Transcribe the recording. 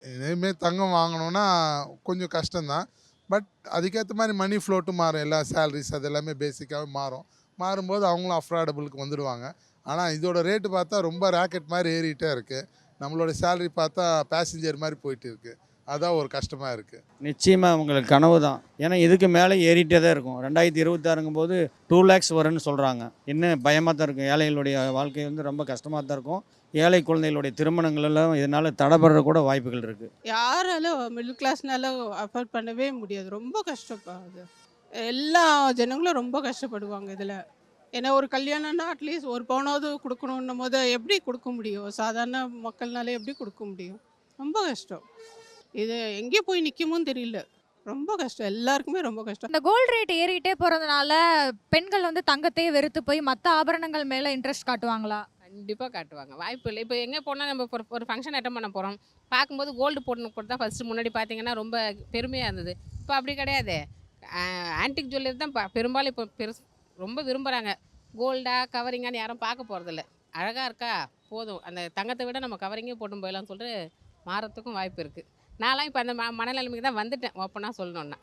இனிமேல் தங்கம் வாங்கணும்னா கொஞ்சம் கஷ்டம்தான். பட் அதுக்கேத்த மாரி மணி ஃப்ளோட்டும் மாறும். எல்லா சேலரீஸ் அது எல்லாமே பேசிக்காவே மாறும். மாறும்போது அவங்களும் அஃபோர்டபுளுக்கு வந்துடுவாங்க. ஆனா இதோட ரேட்டு பார்த்தா ரொம்ப ராக்கெட் மாரி ஏறிட்டே இருக்கு. நம்மளோட சேலரி பார்த்தா பேசஞ்சர் மாரி போயிட்டு இருக்கு. அதான் ஒரு கஷ்டமா இருக்கு. நிச்சயமா உங்களுக்கு கனவு தான். ஏன்னா இதுக்கு மேலே ஏறிட்டே தான் இருக்கும். 2026ங்கும்போது 2,00,000 வரும்னு சொல்றாங்க. இன்னும் பயமா தான் இருக்கும். ஏழைகளுடைய வாழ்க்கை வந்து ரொம்ப கஷ்டமா தான் இருக்கும். ஏழை குழந்தைகளுடைய திருமணங்கள் எல்லாம் இதனால தடைபடுற கூட வாய்ப்புகள் இருக்கு. யாராலும் மிடில் கிளாஸ்னால அஃபோர்ட் பண்ணவே முடியாது. ரொம்ப கஷ்டப்பா அது. எல்லா ஜனங்களும் ரொம்ப கஷ்டப்படுவாங்க இதில. ஏன்னா ஒரு கல்யாணம்னா அட்லீஸ்ட் ஒரு பவுனாவது குடுக்கணுன்னும்போது எப்படி குடுக்க முடியும்? சாதாரண மக்கள்னால எப்படி குடுக்க முடியும்? ரொம்ப கஷ்டம். இது எங்கே போய் நிக்குமோன்னு தெரியல. ரொம்ப கஷ்டம். எல்லாருக்குமே ரொம்ப கஷ்டம். இந்த கோல்ட் ரேட் ஏறிட்டே போறதுனால, பெண்கள் வந்து தங்கத்தையே வெறுத்து போய் மத்த ஆபரணங்கள் மேல இன்ட்ரெஸ்ட் காட்டுவாங்களா? கண்டிப்பா காட்டுவாங்க. வாய்ப்பு இல்ல. இப்ப எங்க போனா நம்ம ஒரு ஒரு ஃபங்ஷன் அட்டெண்ட் பண்ண போறோம். பார்க்கும்போது கோல்டு போட்டு தான் ஃபர்ஸ்ட்டு முன்னாடி பார்த்தீங்கன்னா, ரொம்ப பெருமையா இருந்தது. இப்ப அப்படி கிடையாதே. ஆ ஆன்டிக் ஜுவல்லரி தான் பெரும்பாலும் இப்போ ரொம்ப விரும்புறாங்க. கோல்டா, கவரிங்கான்னு யாரும் பார்க்க போறதில்ல. அழகா இருக்கா? போதும். அந்த தங்கத்த விட நம்ம கவரிங்கே போட்டுன்னு போயிடலாம்னு சொல்லிட்டு மாறத்துக்கும் வாய்ப்பு இருக்கு. நான்லாம் இப்ப அந்த மனநிலைமைக்கு தான் வந்துட்டேன். ஓப்பனா சொல்லணும்னா.